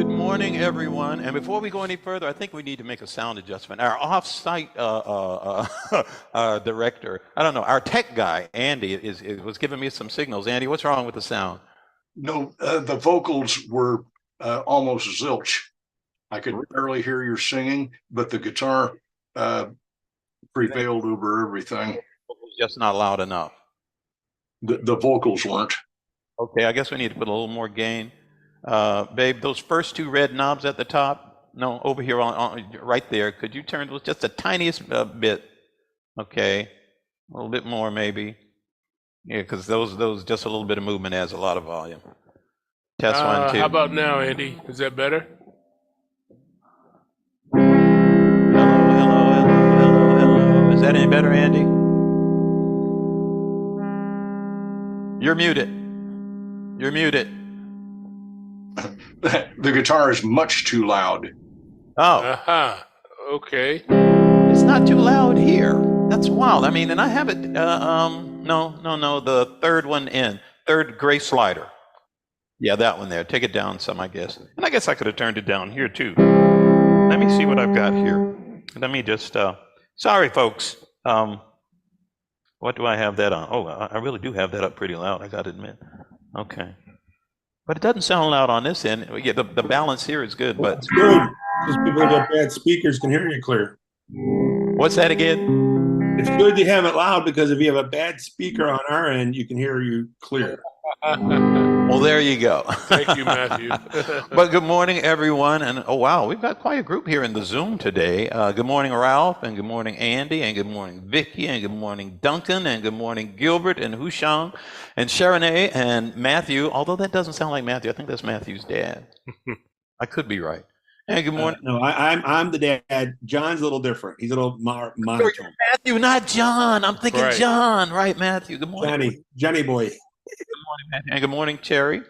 Good morning, everyone. And before we go any further, I think we need to make a sound adjustment. Our off-site director, I don't know, our tech guy, Andy, was giving me some signals. Andy, what's wrong with the sound? No, the vocals were almost zilch. I could barely hear your singing, but the guitar prevailed over everything. It was just not loud enough. The vocals weren't. Okay, I guess we need to put a little more gain. Babe, those first two red knobs at the top, no, over here on right there, could you turn those just the tiniest bit? Okay, a little bit more maybe. Yeah, because those just a little bit of movement adds a lot of volume. Test 1, 2. How about now, Andy? Is that better? Hello. Is that any better, Andy? You're muted. You're muted. The guitar is much too loud. Oh. Okay. It's not too loud here. That's wild. I mean, and I have it, no, the third one in. Third gray slider. Yeah, that one there. Take it down some, I guess. And I guess I could have turned it down here, too. Let me see what I've got here. Let me just, sorry, folks. What do I have that on? Oh, I really do have that up pretty loud, I got to admit. Okay. But it doesn't sound loud on this end. Yeah, the balance here is good, but... It's good, because people that have bad speakers can hear you clear. What's that again? It's good to have it loud, because if you have a bad speaker on our end, you can hear you clear. Well, there you go. Thank you, Matthew. But good morning, everyone. And oh, wow, we've got quite a group here in the Zoom today. Good morning, Ralph, and good morning, Andy, and good morning, Vicky, and good morning, Duncan, and good morning, Gilbert, and Hushang, and Sharonay, and Matthew. Although that doesn't sound like Matthew. I think that's Matthew's dad. I could be right. And good morning. No, I'm the dad. John's a little different. He's a little monotone. Matthew, not John. I'm thinking Right. John. Right, Matthew. Good morning. Johnny boy. Good morning, Matthew. And good morning, Terry.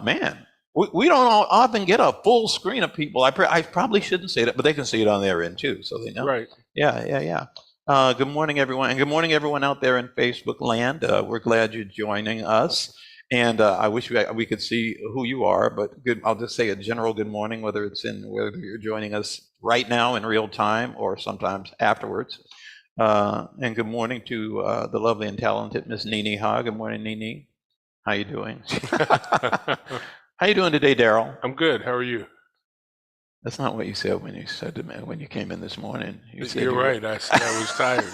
Man, we don't often get a full screen of people. I probably shouldn't say that, but they can see it on their end too, so they know. Right. Yeah. Good morning, everyone. And good morning, everyone out there in Facebook land. We're glad you're joining us. And I wish we could see who you are, but good. I'll just say a general good morning, whether you're joining us right now in real time or sometimes afterwards. And good morning to the lovely and talented Miss Nini Ha. Good morning, Nini. How you doing? How you doing today, Daryl? I'm good. How are you? That's not what you said when you said to me when you came in this morning. You're right. I said I was tired.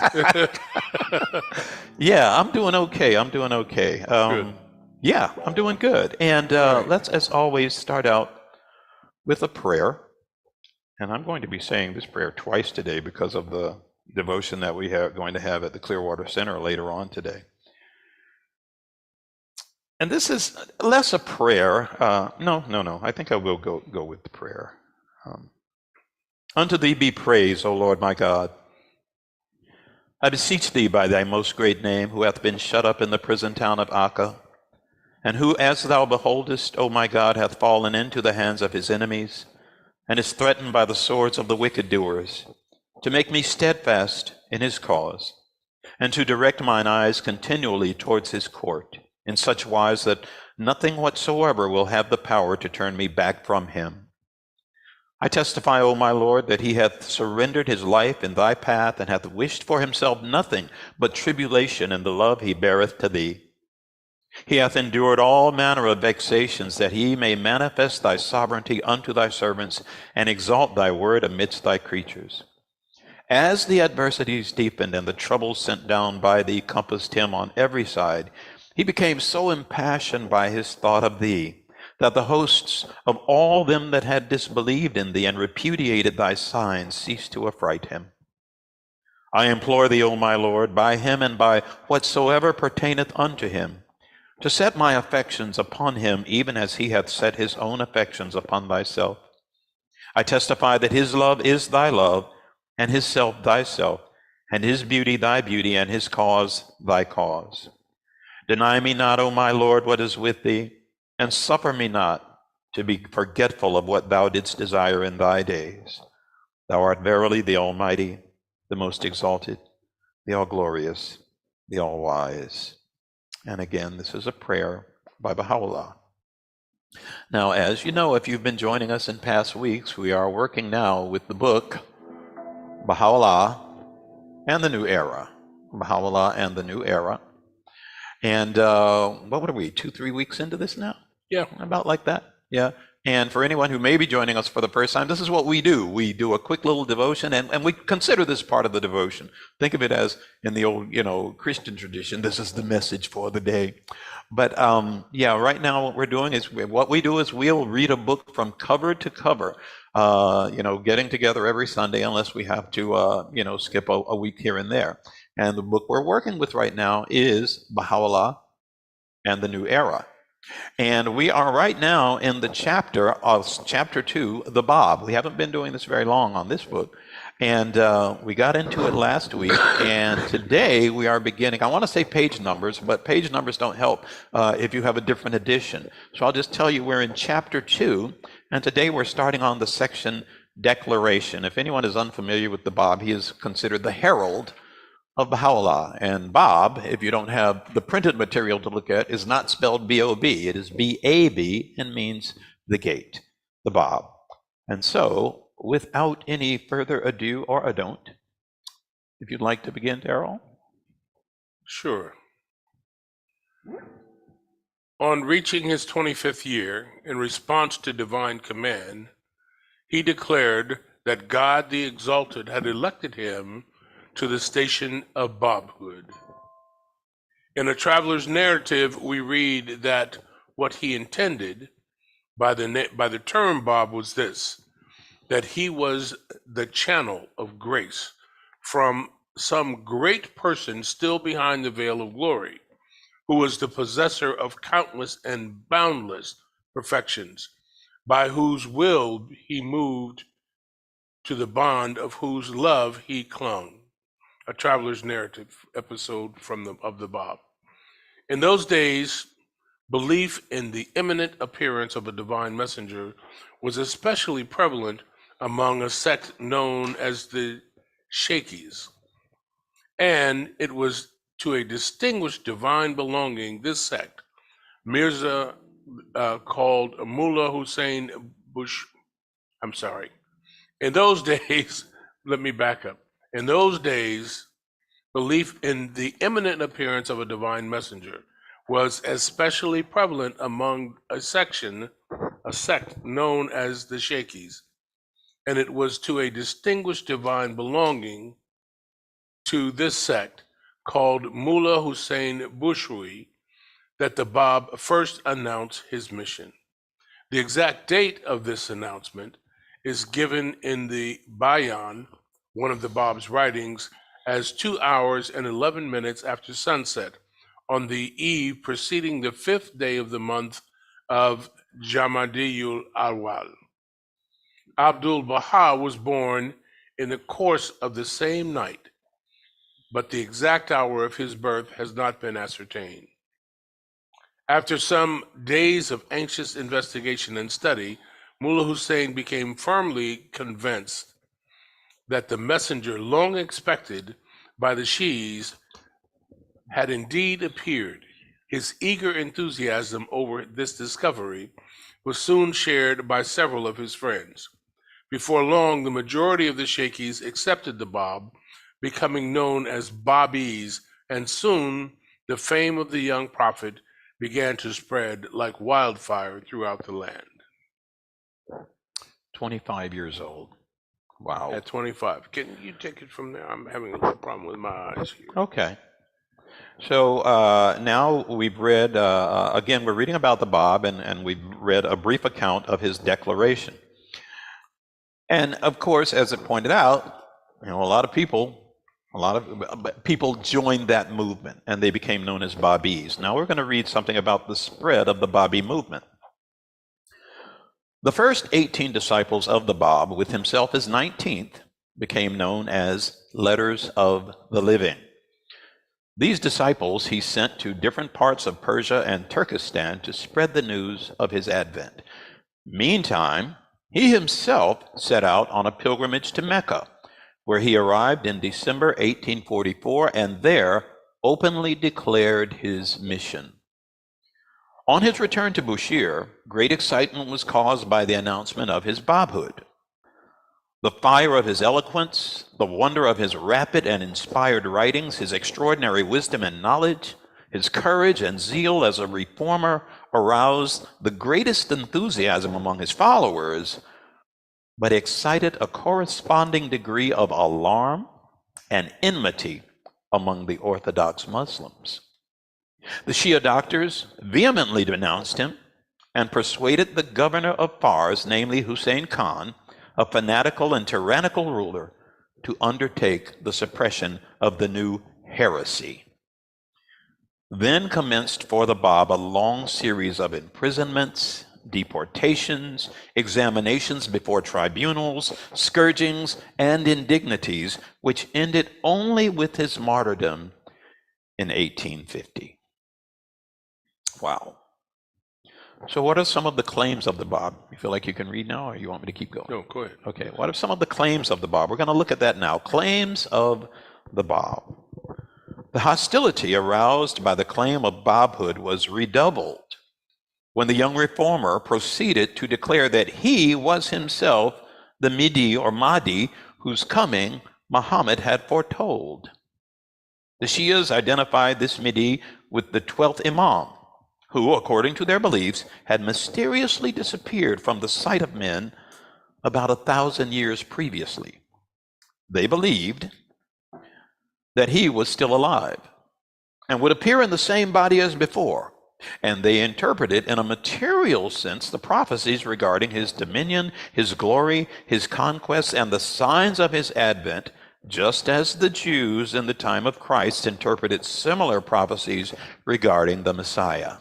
Yeah, I'm doing okay. Good. Yeah, I'm doing good. And let's, as always, start out with a prayer. And I'm going to be saying this prayer twice today because of the devotion that we are going to have at the Clearwater Center later on today. And this is less a prayer. No. I think I will go with the prayer. Unto thee be praise, O Lord my God. I beseech thee by thy most great name, who hath been shut up in the prison town of Acca, and who, as thou beholdest, O my God, hath fallen into the hands of his enemies, and is threatened by the swords of the wicked doers, to make me steadfast in his cause, and to direct mine eyes continually towards his court, in such wise that nothing whatsoever will have the power to turn me back from him. I testify, O my Lord, that he hath surrendered his life in thy path, and hath wished for himself nothing but tribulation in the love he beareth to thee. He hath endured all manner of vexations, that he may manifest thy sovereignty unto thy servants, and exalt thy word amidst thy creatures. As the adversities deepened, and the troubles sent down by thee compassed him on every side, he became so impassioned by his thought of thee, that the hosts of all them that had disbelieved in thee and repudiated thy signs ceased to affright him. I implore thee, O my Lord, by him and by whatsoever pertaineth unto him, to set my affections upon him, even as he hath set his own affections upon thyself. I testify that his love is thy love, and his self thyself, and his beauty thy beauty, and his cause thy cause. Deny me not, O my Lord, what is with thee, and suffer me not to be forgetful of what thou didst desire in thy days. Thou art verily the Almighty, the most exalted, the all-glorious, the all-wise. And again, this is a prayer by Baha'u'llah. Now, as you know, if you've been joining us in past weeks, we are working now with the book Baha'u'llah and the New Era. Baha'u'llah and the New Era. And what are we, 2-3 weeks into this now? Yeah. About like that. Yeah. And for anyone who may be joining us for the first time, this is what we do. We do a quick little devotion, and we consider this part of the devotion. Think of it as in the old, Christian tradition, this is the message for the day. But yeah, right now what we're doing is, we'll read a book from cover to cover, getting together every Sunday unless we have to, skip a week here and there. And the book we're working with right now is Baha'u'llah and the New Era. And we are right now in the chapter 2, the Bab. We haven't been doing this very long on this book. And we got into it last week. And today we are beginning, I want to say page numbers, but page numbers don't help if you have a different edition. So I'll just tell you we're in chapter 2. And today we're starting on the section Declaration. If anyone is unfamiliar with the Bab, he is considered the herald of Baha'u'llah. And Bab, if you don't have the printed material to look at, is not spelled B-O-B. It is B-A-B and means the gate, the Bab. And so, without any further ado or adont, if you'd like to begin, Darrell. Sure. On reaching his 25th year, in response to divine command, he declared that God the Exalted had elected him to the station of Babhood. In a traveler's narrative, we read that what he intended by the term Bab was this, that he was the channel of grace from some great person still behind the veil of glory, who was the possessor of countless and boundless perfections, by whose will he moved, to the bond of whose love he clung. A traveler's narrative episode of the Bab. In those days, belief in the imminent appearance of a divine messenger was especially prevalent among a sect known as the Shakis. And it was to a distinguished divine belonging, this sect, Mirza called Mullah Hussein Bush. I'm sorry. In those days, let me back up. In those days, belief in the imminent appearance of a divine messenger was especially prevalent among a sect known as the Shakis, and it was to a distinguished divine belonging to this sect called Mullah Hussein Bushwi that the Bab first announced his mission. The exact date of this announcement is given in the Bayan, one of the Bab's writings, as 2 hours and 11 minutes after sunset on the eve preceding the 5th day of the month of Jamadiyul Awal. Abdul Baha was born in the course of the same night, but the exact hour of his birth has not been ascertained. After some days of anxious investigation and study, Mullah Hussein became firmly convinced that the messenger long expected by the Shi'is had indeed appeared. His eager enthusiasm over this discovery was soon shared by several of his friends. Before long, the majority of the Shakis accepted the Bab, becoming known as Babis, and soon the fame of the young prophet began to spread like wildfire throughout the land. 25 years old. Wow. At 25. Can you take it from there? I'm having a little problem with my eyes here. Okay. So now we've read, again, we're reading about the Bab, and we've read a brief account of his declaration. And of course, as it pointed out, a lot of people joined that movement, and they became known as Babis. Now we're going to read something about the spread of the Babi movement. The first 18 disciples of the Bab, with himself as 19th, became known as Letters of the Living. These disciples he sent to different parts of Persia and Turkestan to spread the news of his advent. Meantime, he himself set out on a pilgrimage to Mecca, where he arrived in December 1844 and there openly declared his mission. On his return to Bushire, great excitement was caused by the announcement of his Babhood. The fire of his eloquence, the wonder of his rapid and inspired writings, his extraordinary wisdom and knowledge, his courage and zeal as a reformer aroused the greatest enthusiasm among his followers, but excited a corresponding degree of alarm and enmity among the Orthodox Muslims. The Shia doctors vehemently denounced him and persuaded the governor of Fars, namely Hussein Khan, a fanatical and tyrannical ruler, to undertake the suppression of the new heresy. Then commenced for the Bab a long series of imprisonments, deportations, examinations before tribunals, scourgings, and indignities, which ended only with his martyrdom in 1850. Wow. So what are some of the claims of the Bab? You feel like you can read now, or you want me to keep going? No, go ahead. Okay, what are some of the claims of the Bab? We're going to look at that now. Claims of the Bab. The hostility aroused by the claim of Babhood was redoubled when the young reformer proceeded to declare that he was himself the Midi or Mahdi whose coming Muhammad had foretold. The Shias identified this Midi with the 12th Imam, who, according to their beliefs, had mysteriously disappeared from the sight of men about 1,000 years previously. They believed that he was still alive and would appear in the same body as before, and they interpreted in a material sense the prophecies regarding his dominion, his glory, his conquests, and the signs of his advent, just as the Jews in the time of Christ interpreted similar prophecies regarding the Messiah.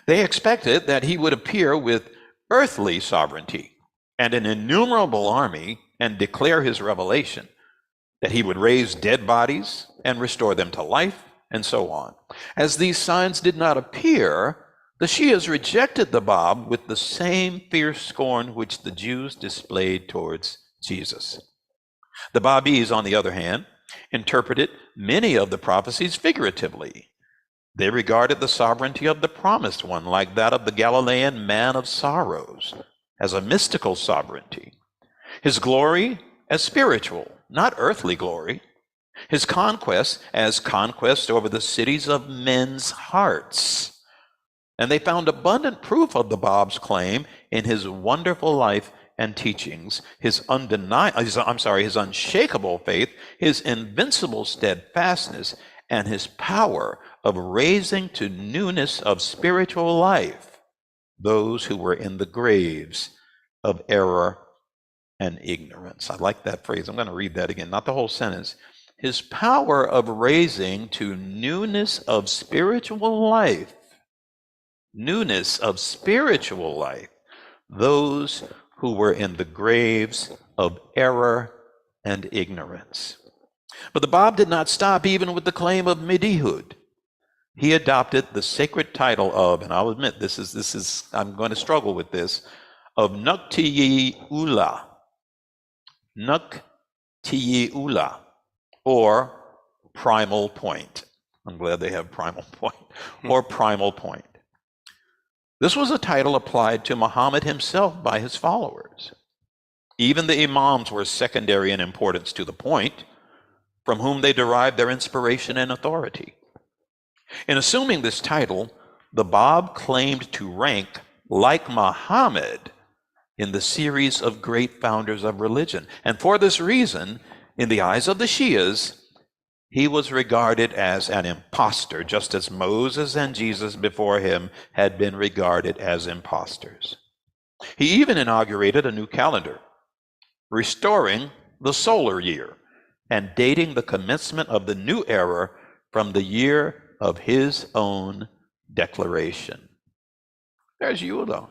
They expected that he would appear with earthly sovereignty and an innumerable army and declare his revelation, that he would raise dead bodies and restore them to life, and so on. As these signs did not appear, the Shias rejected the Bab with the same fierce scorn which the Jews displayed towards Jesus. The Babis, on the other hand, interpreted many of the prophecies figuratively. They regarded the sovereignty of the promised one, like that of the Galilean man of sorrows, as a mystical sovereignty. His glory as spiritual, not earthly glory. His conquest as conquest over the cities of men's hearts. And they found abundant proof of the Bab's claim in his wonderful life and teachings, his unshakable faith, his invincible steadfastness, and his power of raising to newness of spiritual life those who were in the graves of error and ignorance. I like that phrase. I'm going to read that again, not the whole sentence. His power of raising to newness of spiritual life, those who were in the graves of error and ignorance. But the Bab did not stop even with the claim of Midihood. He adopted the sacred title of, and I'll admit this is I'm going to struggle with this, of Nuktiyula, or primal point. I'm glad they have primal point, or primal point. This was a title applied to Muhammad himself by his followers. Even the Imams were secondary in importance to the point, from whom they derived their inspiration and authority. In assuming this title, the Bab claimed to rank, like Muhammad, in the series of great founders of religion. And for this reason, in the eyes of the Shias, he was regarded as an impostor, just as Moses and Jesus before him had been regarded as impostors. He even inaugurated a new calendar, restoring the solar year and dating the commencement of the new era from the year of his own declaration. There's Yuda.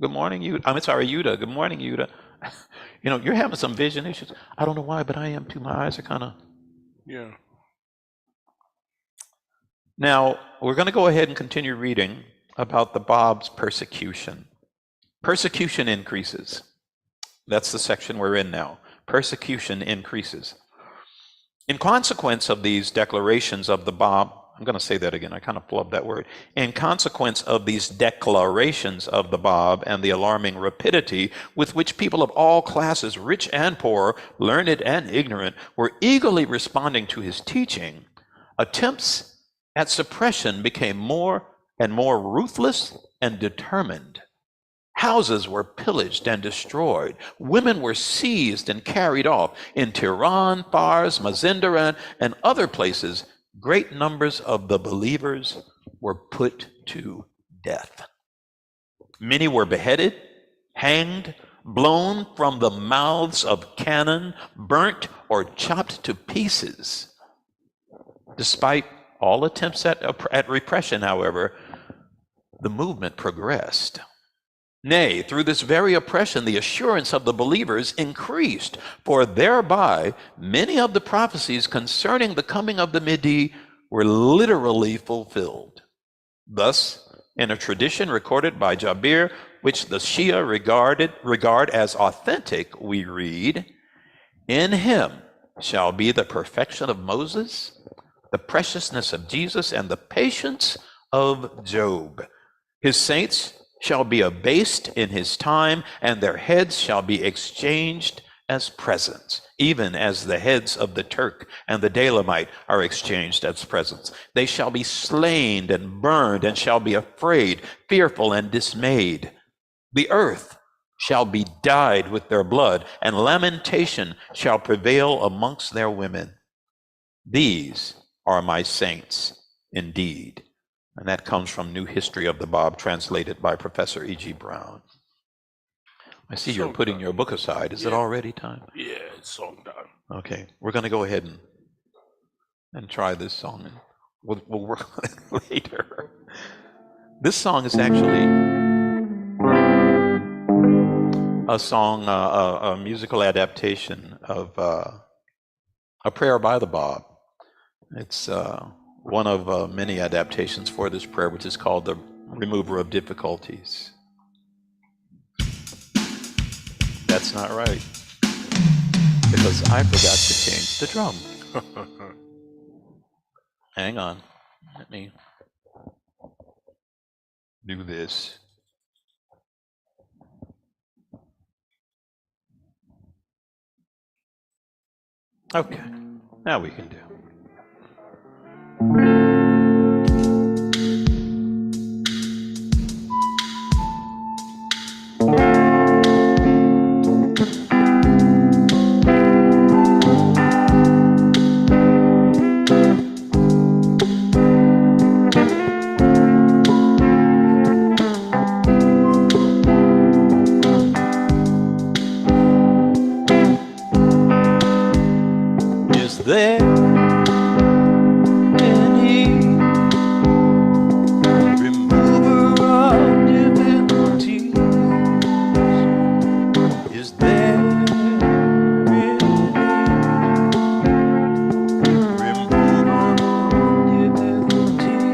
Good morning, Yuda. Yuda. Good morning, Yuda. You're having some vision issues. I don't know why, but I am too. My eyes are kind of... Yeah. Now, we're going to go ahead and continue reading about the Bab's persecution. Persecution increases. That's the section we're in now. Persecution increases. In consequence of these declarations of the Bab, I'm going to say that again. I kind of flubbed that word. In consequence of these declarations of the Bab and the alarming rapidity with which people of all classes, rich and poor, learned and ignorant, were eagerly responding to his teaching, attempts at suppression became more and more ruthless and determined. Houses were pillaged and destroyed. Women were seized and carried off. In Tehran, Fars, Mazandaran, and other places, great numbers of the believers were put to death. Many were beheaded, hanged, blown from the mouths of cannon, burnt, or chopped to pieces. Despite all attempts at repression, however, the movement progressed. Nay, through this very oppression, the assurance of the believers increased, for thereby many of the prophecies concerning the coming of the Mahdi were literally fulfilled. Thus, in a tradition recorded by Jabir, which the Shia regard as authentic, we read, "In him shall be the perfection of Moses, the preciousness of Jesus, and the patience of Job. His saints shall be abased in his time, and their heads shall be exchanged as presents, even as the heads of the Turk and the Dalamite are exchanged as presents. They shall be slain and burned, and shall be afraid, fearful, and dismayed. The earth shall be dyed with their blood, and lamentation shall prevail amongst their women. These are my saints indeed." And that comes from New History of the Bab, translated by Professor E.G. Brown. I see you're putting your book aside. Is it already time? Yeah, it's song time. Okay, we're going to go ahead and try this song, and we'll work on it later. This song is actually a song, a musical adaptation of a prayer by the Bab. It's one of many adaptations for this prayer, which is called the Remover of Difficulties. That's not right, because I forgot to change the drum. Hang on, let me do this. Okay, now we can do. Is there any remover of difficulties? Is there any remover of difficulties?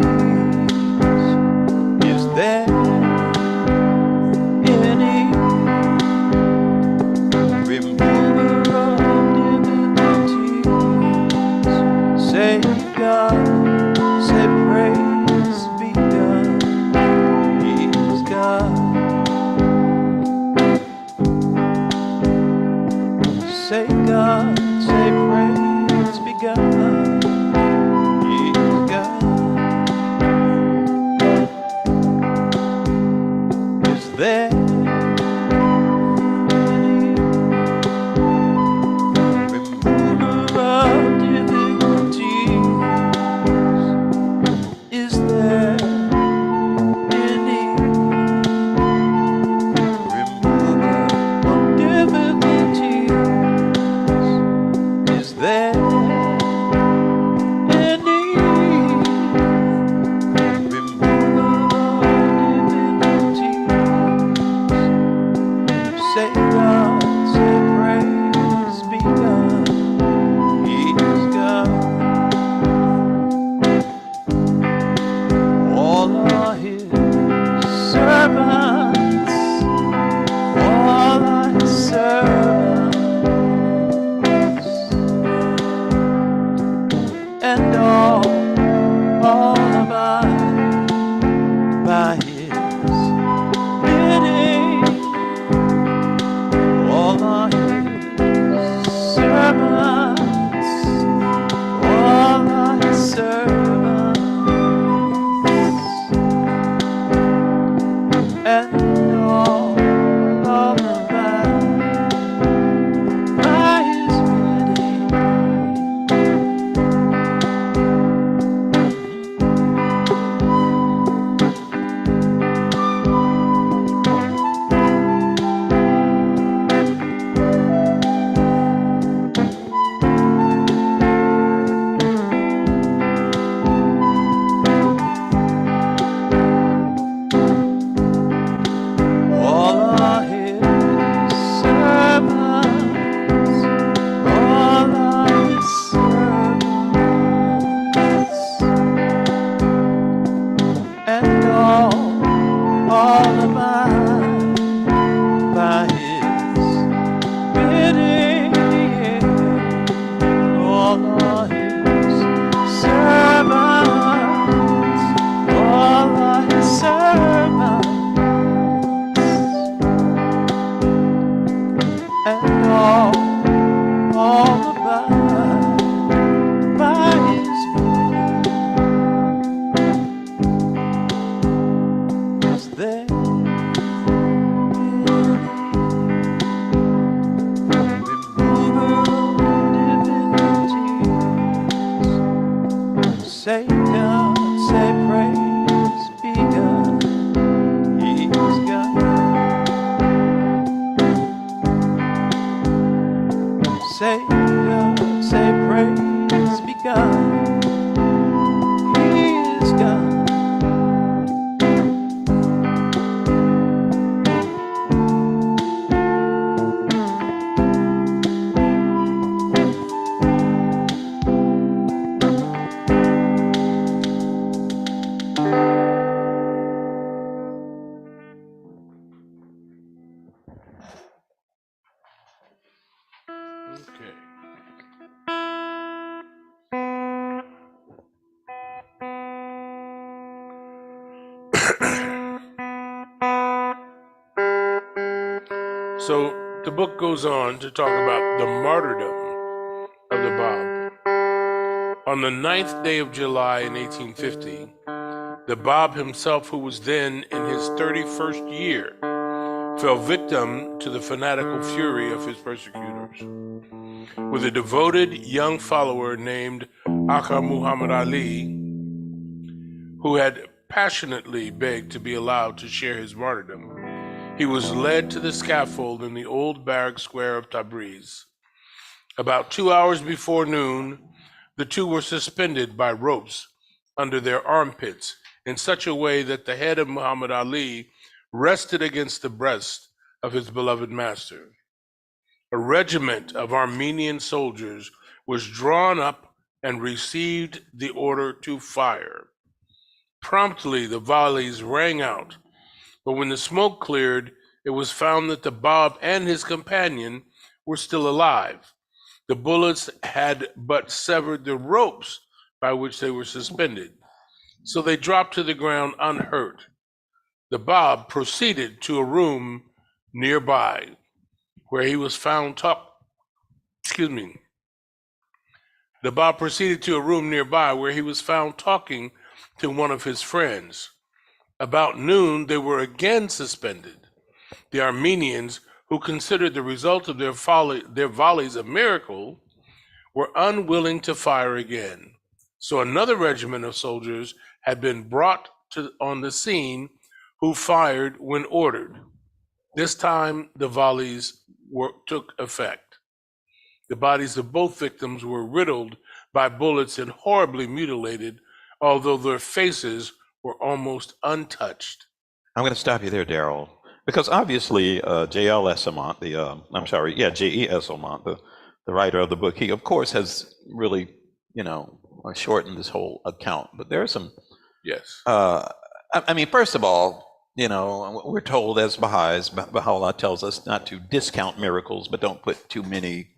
Is there any remover of difficulties? Say God, say praise be God, He is God. Say God, say praise be God, He is God. Is there any remover of difficulties? Is there any remover of difficulties? all about by his will. Is there say God, say praise be God, He's God. Say God, say praise be God, He is God. Okay. So the book goes on to talk about the martyrdom of the Bab. On the 9th day of July in 1850, the Bab himself, who was then in his 31st year, fell victim to the fanatical fury of his persecutors. With a devoted young follower named Aka Muhammad Ali, who had passionately begged to be allowed to share his martyrdom, he was led to the scaffold in the old barrack square of Tabriz. About 2 hours before noon, the two were suspended by ropes under their armpits in such a way that the head of Muhammad Ali rested against the breast of his beloved master. A regiment of Armenian soldiers was drawn up and received the order to fire. Promptly, the volleys rang out, but when the smoke cleared, it was found that the Bab and his companion were still alive. The bullets had but severed the ropes by which they were suspended, so they dropped to the ground unhurt. The Bab proceeded to a room nearby where he was found The Bab proceeded to a room nearby where he was found talking to one of his friends. About noon, they were again suspended. The Armenians, who considered the result of their volleys a miracle, were unwilling to fire again. So another regiment of soldiers had been brought on the scene, who fired when ordered. This time, the volleys took effect. The bodies of both victims were riddled by bullets and horribly mutilated, although their faces were almost untouched. I'm going to stop you there, Daryl, because obviously J.L. Esselmont, J.E. Esselmont, the writer of the book, he of course has really, shortened this whole account. But there are some. Yes. I mean, first of all, we're told as Baha'is, Baha'u'llah tells us not to discount miracles, but don't put too many.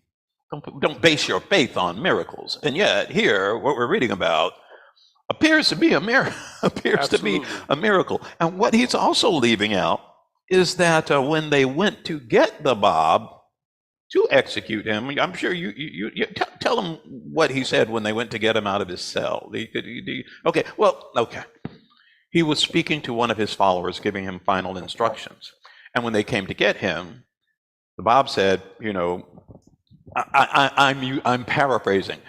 Don't base your faith on miracles. And yet, here, what we're reading about appears to be a miracle. And what he's also leaving out is that when they went to get the Bab to execute him, I'm sure you tell them what he said when they went to get him out of his cell. Okay. He was speaking to one of his followers, giving him final instructions. And when they came to get him, the Bab said, I'm paraphrasing.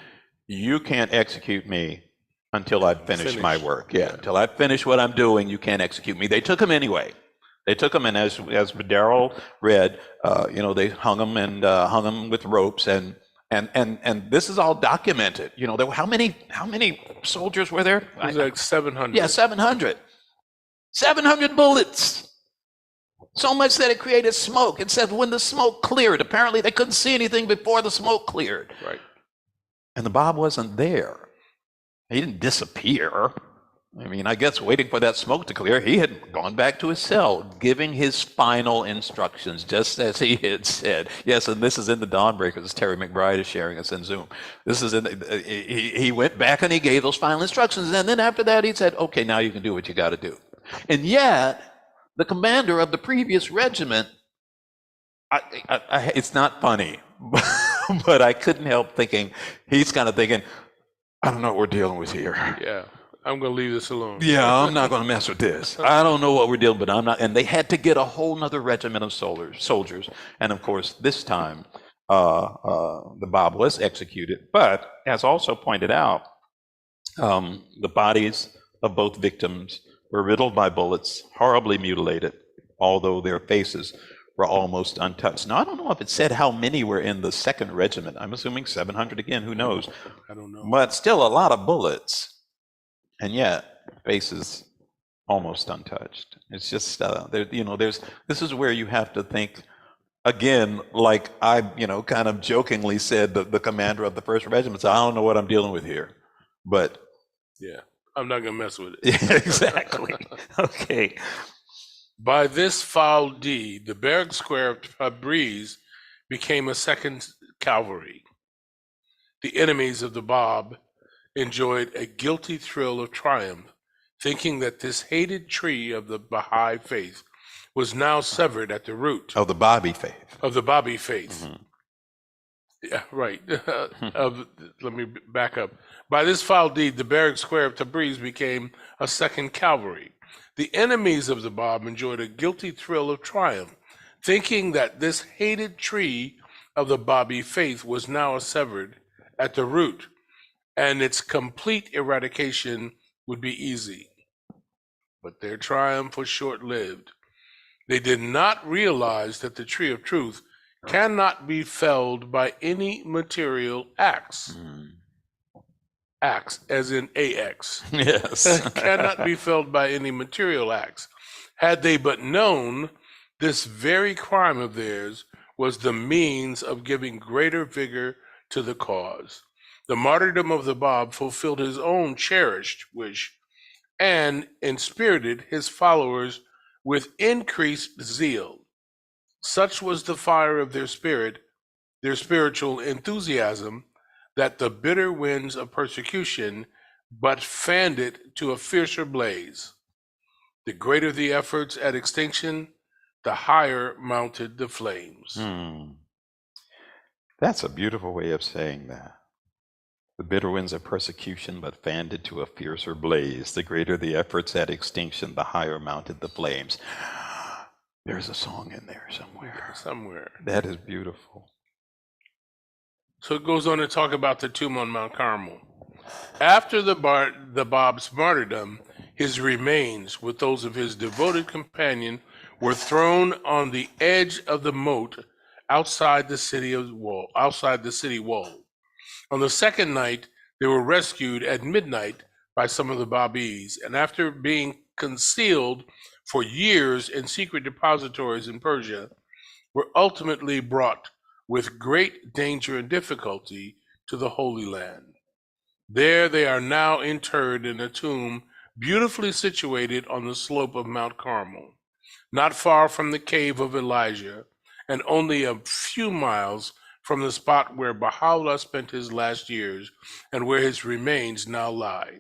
You can't execute me until I've finished my work. Yeah, until I've finished what I'm doing, you can't execute me. They took him anyway. They took him, and as Daryl read, they hung him with ropes, and this is all documented. There were how many soldiers were there? It was like 700. Yeah, 700. 700 bullets. So much that it created smoke. It said when the smoke cleared, apparently they couldn't see anything before the smoke cleared. Right. And the Bab wasn't there. He didn't disappear. I mean, I guess waiting for that smoke to clear, he had gone back to his cell, giving his final instructions, just as he had said. Yes, and this is in the Dawnbreakers, as Terry McBride is sharing us in Zoom. This is he went back and he gave those final instructions, and then after that he said, okay, now you can do what you got to do. And yet, the commander of the previous regiment It's not funny, but I couldn't help thinking, he's kind of thinking, I don't know what we're dealing with here. Yeah, I'm going to leave this alone. Yeah, I'm not going to mess with this. I don't know what we're dealing with, but I'm not. And they had to get a whole nother regiment of soldiers. And of course, this time, the Bob was executed. But as also pointed out, the bodies of both victims were riddled by bullets, horribly mutilated, although their faces were almost untouched. Now, I don't know if it said how many were in the 2nd Regiment. I'm assuming 700 again, who knows? I don't know. But still a lot of bullets, and yet faces almost untouched. It's just, this is where you have to think, again, like I, kind of jokingly said, the commander of the 1st Regiment said, I don't know what I'm dealing with here, but. Yeah, I'm not going to mess with it. Yeah, exactly. Okay. By this foul deed, the barrack square of Tabriz became a 2nd cavalry. The enemies of the Bab enjoyed a guilty thrill of triumph, thinking that this hated tree of the Baha'i faith was now severed at the root. Of the Babi faith. Of the Babi faith. Mm-hmm. Yeah, right. Let me back up. By this foul deed, the barrack square of Tabriz became a 2nd cavalry. The enemies of the Bab enjoyed a guilty thrill of triumph, thinking that this hated tree of the Babi faith was now severed at the root, and its complete eradication would be easy. But their triumph was short-lived. They did not realize that the tree of truth cannot be felled by any material axe. Axe, as in AX. Yes. Cannot be felled by any material axe. Had they but known, this very crime of theirs was the means of giving greater vigor to the cause. The martyrdom of the Bab fulfilled his own cherished wish and inspirited his followers with increased zeal. Such was the fire of their spirit, their spiritual enthusiasm, that the bitter winds of persecution but fanned it to a fiercer blaze. The greater the efforts at extinction, the higher mounted the flames. That's a beautiful way of saying that. The bitter winds of persecution but fanned it to a fiercer blaze. The greater the efforts at extinction, the higher mounted the flames. There's a song in there somewhere. That is beautiful. So it goes on to talk about the tomb on Mount Carmel. After the Bab's martyrdom, his remains, with those of his devoted companion, were thrown on the edge of the moat outside the city wall. On the 2nd night, they were rescued at midnight by some of the Babis, and after being concealed for years in secret depositories in Persia, were ultimately brought with great danger and difficulty to the Holy Land. There they are now interred in a tomb beautifully situated on the slope of Mount Carmel, not far from the cave of Elijah, and only a few miles from the spot where Baha'u'llah spent his last years and where his remains now lie.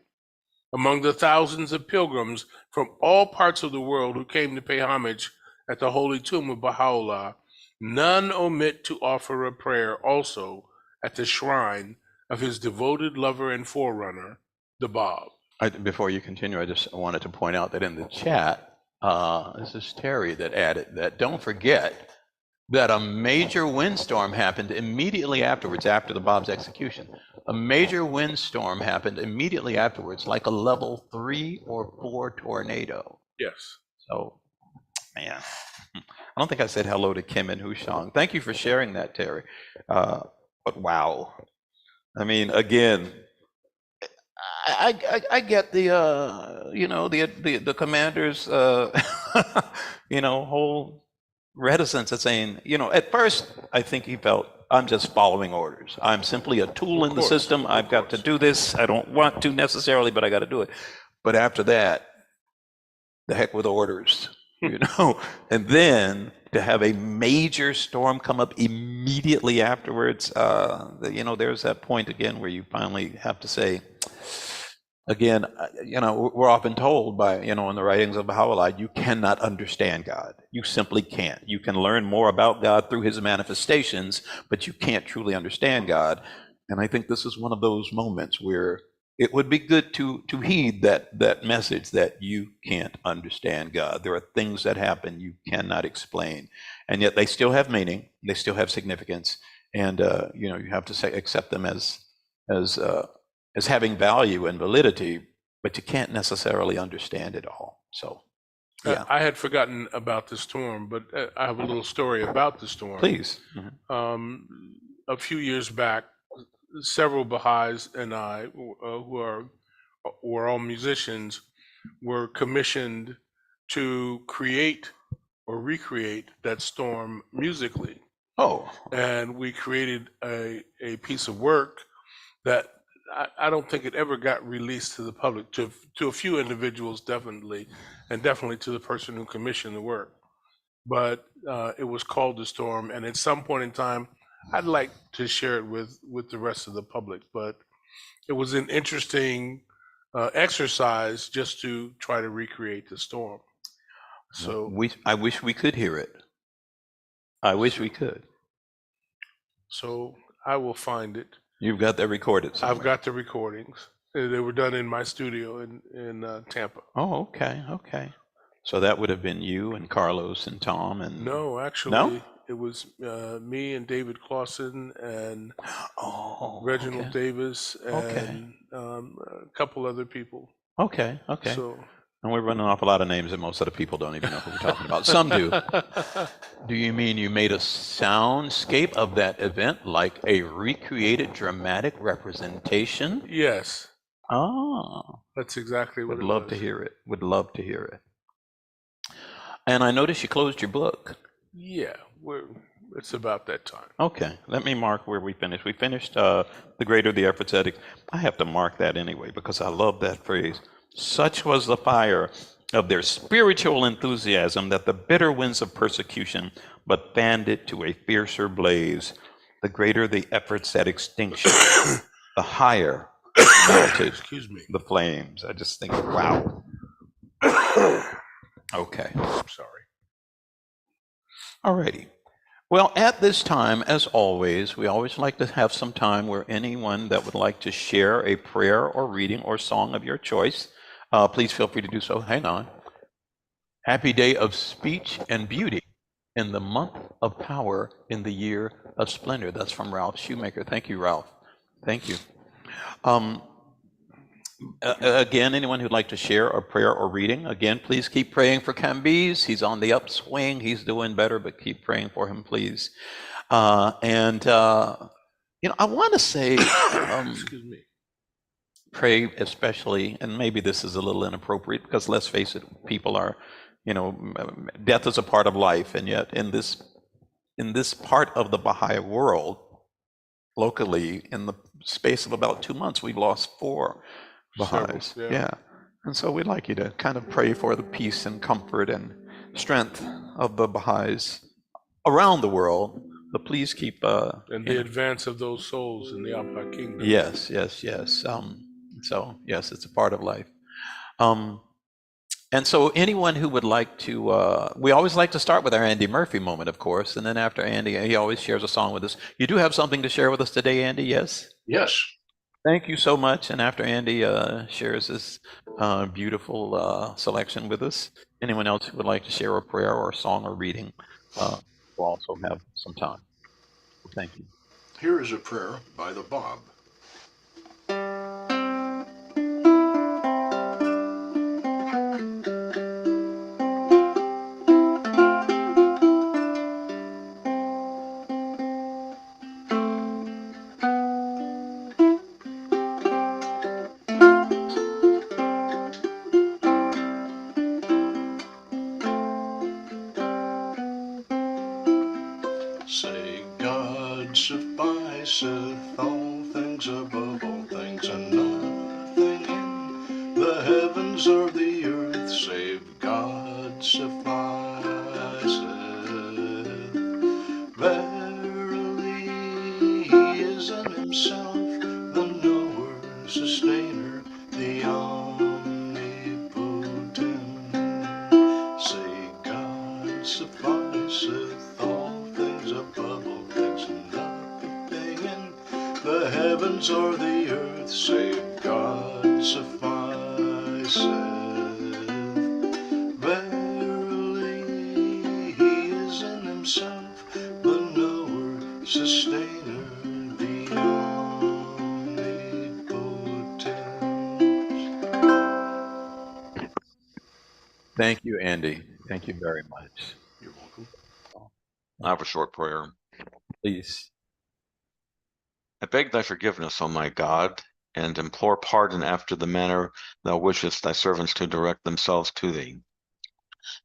Among the thousands of pilgrims from all parts of the world who came to pay homage at the holy tomb of Baha'u'llah, none omit to offer a prayer also at the shrine of his devoted lover and forerunner, the Bab. Before you continue, I just wanted to point out that in the chat, this is Terry that added that don't forget that a major windstorm happened immediately afterwards, after the Bab's execution. A major windstorm happened immediately afterwards, like a level 3 or 4 tornado. Yes. So, man, I don't think I said hello to Kim and Hushang. Thank you for sharing that, Terry. But wow. I mean, again, I get the the commander's whole reticence at saying, at first I think he felt, I'm just following orders. I'm simply a tool in the system. I've got to do this. I don't want to necessarily, but I got to do it. But after that, the heck with orders, and then to have a major storm come up immediately afterwards, there's that point again where you finally have to say, again, we're often told by, in the writings of Baha'u'llah, you cannot understand God. You simply can't. You can learn more about God through his manifestations, but you can't truly understand God. And I think this is one of those moments where it would be good to heed that message that you can't understand God. There are things that happen you cannot explain, and yet they still have meaning. They still have significance, and you have to accept them as having value and validity, but you can't necessarily understand it all. So, yeah. I had forgotten about the storm, but I have a little story about the storm. Please. A few years back, several Baha'is and I, who were all musicians, were commissioned to create or recreate that storm musically. Oh, And we created a piece of work that I don't think it ever got released to the public, to a few individuals, definitely, and definitely to the person who commissioned the work. But it was called The Storm, and at some point in time, I'd like to share it with the rest of the public. But it was an interesting exercise just to try to recreate the storm. So I wish we could hear it. I wish we could. So I will find it. You've got that recorded somewhere. I've got the recordings. They were done in my studio in Tampa. Oh, okay. So that would have been you and Carlos and Tom and... No, actually, it was me and David Clausen and Reginald Davis and a couple other people. Okay. So, and we're running off a lot of names that most of the people don't even know who we're talking about. Some do. Do you mean you made a soundscape of that event, like a recreated dramatic representation? Yes. Oh. That's exactly what Would love to hear it. Would love to hear it. And I noticed you closed your book. Yeah, it's about that time. Okay, let me mark where we finished. We finished the greater the efforts at it. I have to mark that anyway because I love that phrase. Such was the fire of their spiritual enthusiasm that the bitter winds of persecution but fanned it to a fiercer blaze. The greater the efforts at extinction, the higher melted the flames. I just think, wow. Okay. Sorry. Alrighty. Well, at this time, as always, we always like to have some time where anyone that would like to share a prayer or reading or song of your choice, please feel free to do so. Hang on. Happy day of speech and beauty in the month of power in the year of splendor. That's from Ralph Shoemaker. Thank you, Ralph. Thank you. Again, anyone who'd like to share a prayer or reading, again, please keep praying for Cambyse. He's on the upswing. He's doing better, but keep praying for him, please. I want to say, pray especially, and maybe this is a little inappropriate because let's face it, people are, death is a part of life, and yet in this part of the Baha'i world, locally, in the space of about 2 months, we've lost 4 Baha'is. Yeah. And so we'd like you to kind of pray for the peace and comfort and strength of the Baha'is around the world, but please keep... and the advance of those souls in the Upper Kingdom. Yes. So, yes, it's a part of life. And so anyone who would like to... we always like to start with our Andy Murphy moment, of course, and then after Andy, he always shares a song with us. You do have something to share with us today, Andy, yes? Yes. Thank you so much. And after Andy shares this beautiful selection with us, anyone else who would like to share a prayer or a song or reading will also have some time. Thank you. Here is a prayer by the Bob. Say God sufficeth all things above all things, and nothing in the heavens or the earth save God sufficeth. Verily He is in Himself the knower, sustainer, the The heavens or the earth, save God sufficeth. Verily, he is in himself the knower, sustainer, the omnipotent. Thank you, Andy. Thank you very much. You're welcome. I have a short prayer. Please. I beg thy forgiveness, O my God, and implore pardon after the manner thou wishest thy servants to direct themselves to thee.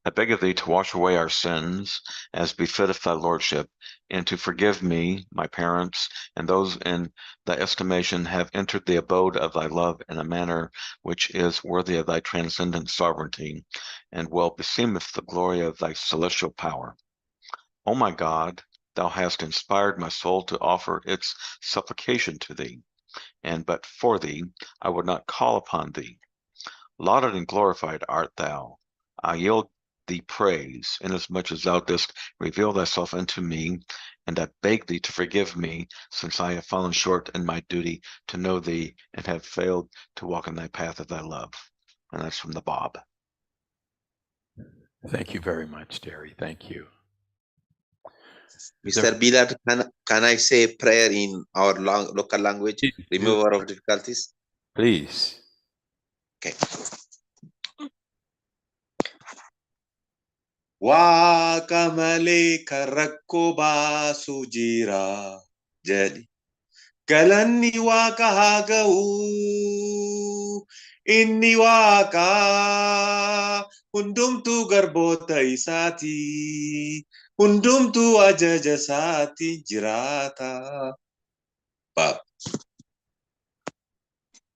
I beg of thee to wash away our sins, as befitteth thy lordship, and to forgive me, my parents, and those in thy estimation have entered the abode of thy love in a manner which is worthy of thy transcendent sovereignty, and well beseemeth the glory of thy celestial power. O my God, thou hast inspired my soul to offer its supplication to thee, and but for thee I would not call upon thee. Lauded and glorified art thou. I yield thee praise, inasmuch as thou dost reveal thyself unto me, and I beg thee to forgive me, since I have fallen short in my duty to know thee, and have failed to walk in thy path of thy love. And that's from the Bob. Thank you very much, Terry. Thank you. Mr. Billard, can I say a prayer in our local language? Remover of difficulties? Please. Okay. Waakamale karakko baasu jira jedhi galanni waaqa haa ga'u inni waaqa hundumtuu garboota isaati hundumtuu ajaja isaati jiraata. Bob.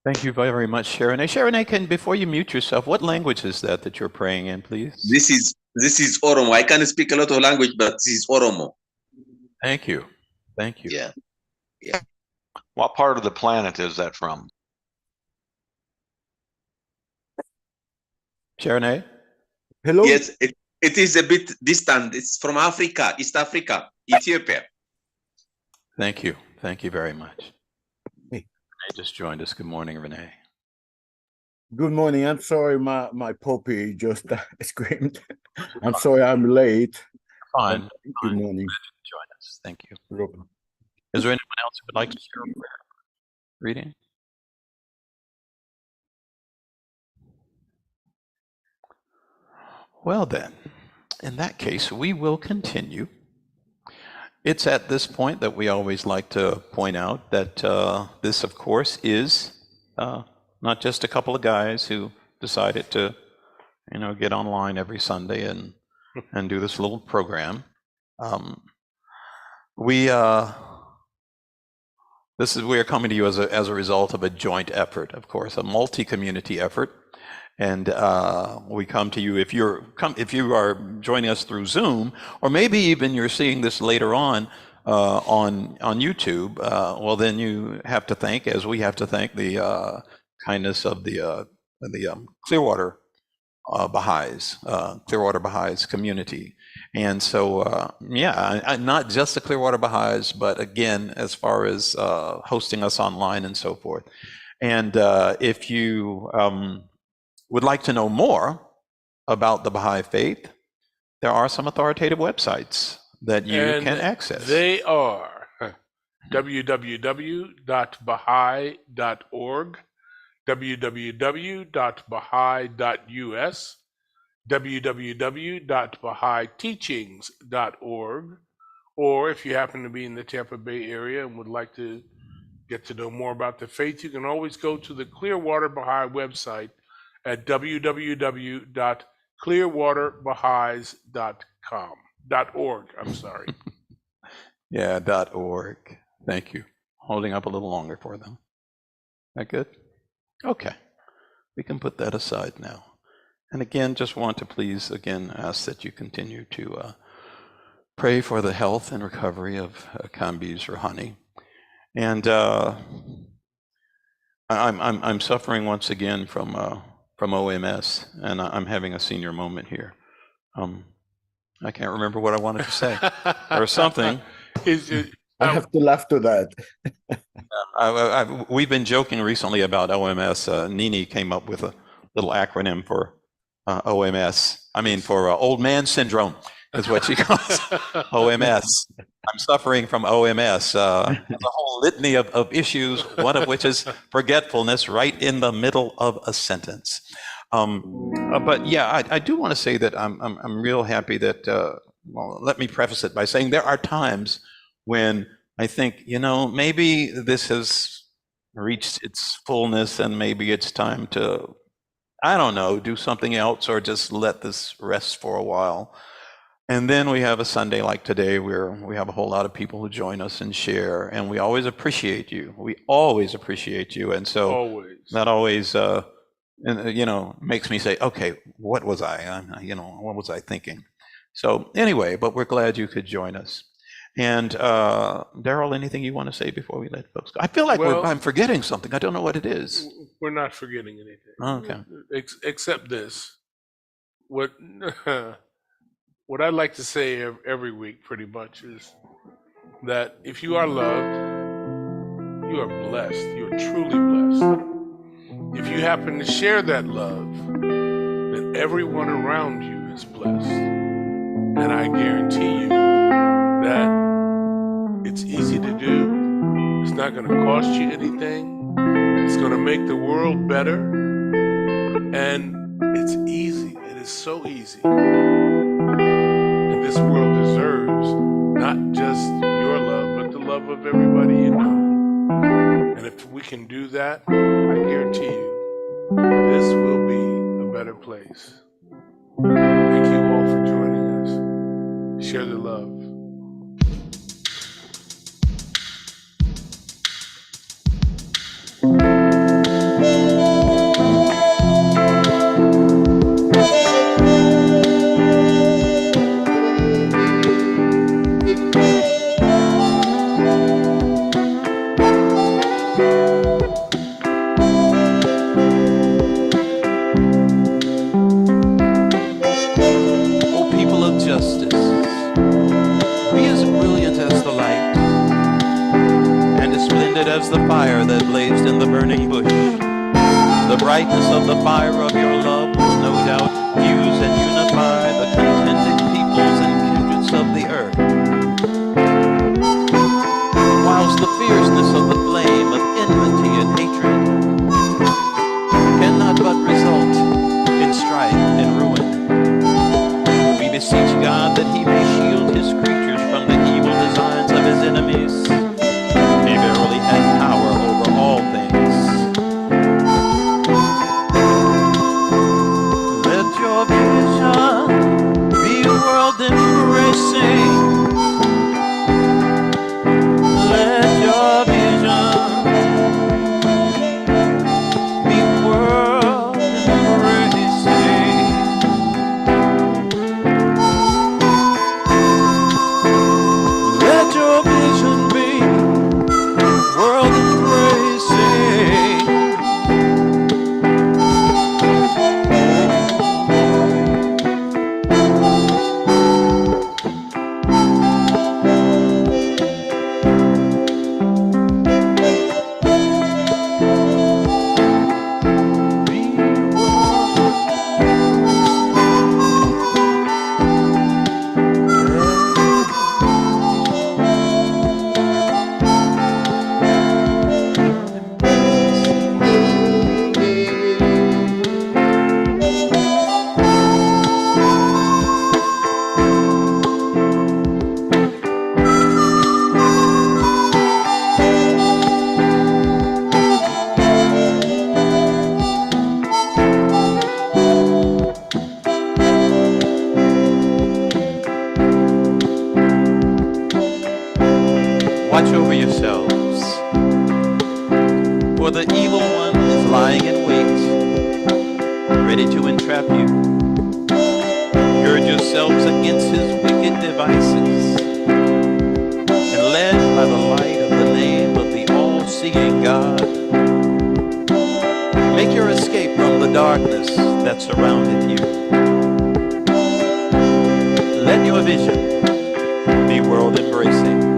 Thank you very much, Sharon. Sharon, before you mute yourself, what language is that you're praying in, please? This is Oromo. I can speak a lot of language, but this is Oromo. Thank you. Thank you. Yeah. What part of the planet is that from? Sharon? Hello. Yes, it is a bit distant. It's from Africa, East Africa, Ethiopia. Thank you. Thank you very much. Renee just joined us. Good morning, Renee. Good morning. I'm sorry, my puppy just screamed. I'm sorry I'm late. Fine. Good morning. Join us. Thank you. Robin. Is there anyone else who would like to share a prayer reading? Well then, in that case, we will continue. It's at this point that we always like to point out that this, of course, is not just a couple of guys who decided to, get online every Sunday and do this little program. We are coming to you as a result of a joint effort, of course, a multi-community effort. And we come to you if you are joining us through Zoom, or maybe even you're seeing this later on YouTube. Well, then you have to thank, as we have to thank, the kindness of the Clearwater Bahá'ís community. And so, not just the Clearwater Bahá'ís, but again, as far as hosting us online and so forth. And if you would like to know more about the Baha'i faith, there are some authoritative websites that you can access. They are www.baha'i.org, www.baha'i.us, www.bahaiteachings.org, or if you happen to be in the Tampa Bay area and would like to get to know more about the faith, you can always go to the Clearwater Bahá'í website at www.clearwaterbaha'is.org. I'm sorry. Yeah, .org. Thank you. Holding up a little longer for them. That good? Okay. We can put that aside now. And again, just want to please again ask that you continue to pray for the health and recovery of Kambiz Rouhani. And I'm suffering once again from OMS, and I'm having a senior moment here. I can't remember what I wanted to say, or something. I have to laugh to that. We've been joking recently about OMS. Nini came up with a little acronym for OMS. I mean, for old man syndrome is what she calls OMS. I'm suffering from OMS. There's a whole litany of issues, one of which is forgetfulness right in the middle of a sentence. But yeah, I do want to say that I'm real happy that, well, let me preface it by saying there are times when I think, maybe this has reached its fullness and maybe it's time to, I don't know, do something else or just let this rest for a while. And then we have a Sunday like today where we have a whole lot of people who join us and share, and we always appreciate you. We always appreciate you. And so that always, makes me say, okay, what was I? What was I thinking? So anyway, but we're glad you could join us. And Daryl, anything you want to say before we let folks go? I feel like I'm forgetting something. I don't know what it is. We're not forgetting anything. Okay. Except this. What I like to say every week pretty much is that if you are loved, you are blessed. You are truly blessed. If you happen to share that love, then everyone around you is blessed. And I guarantee you that it's easy to do. It's not going to cost you anything. It's going to make the world better. And it's easy. It is so easy. And this world deserves not just your love, but the love of everybody you know. And if we can do that, I guarantee you, this will be a better place. Thank you all for joining us. Share the love. As the fire that blazed in the burning bush, the brightness of the fire of your love will no doubt fuse and unify the contending peoples and kindreds of the earth, whilst the fierceness of the flame of enmity and hatred cannot but result in strife and ruin. We beseech God that he may shield his creatures from the evil designs of his enemies. He verily has power over all things. Let your vision be world embracing. Let your vision be world embracing. Let your vision be world embracing. Watch over yourselves, for the evil one is lying in wait, ready to entrap you. Gird yourselves against his wicked devices, and led by the light of the name of the all-seeing God, make your escape from the darkness that surrounded you. Let your vision be world-embracing,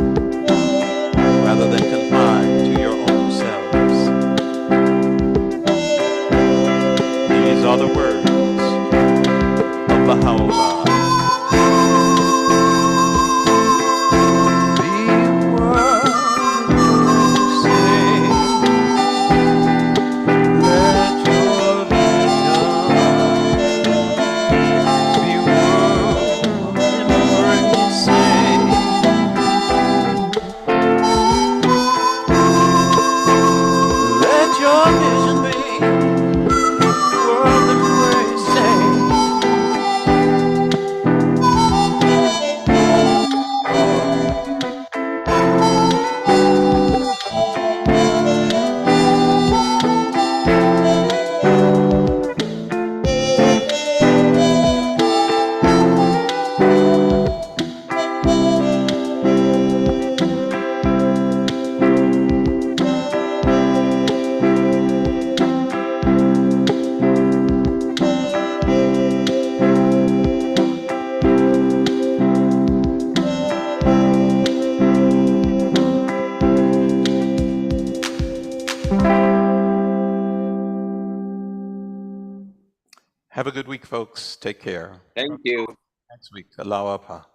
rather than confined to your own Have a good week, folks. Take care. Thank you. Next week. Aloha pa.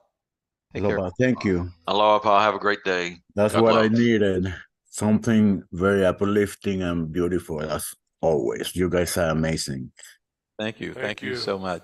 Take care. Aloha, thank you. Aloha, Pa. Have a great day. That's God what I love. needed. Something very uplifting and beautiful as always. You guys are amazing. Thank you. Thank you you. so much.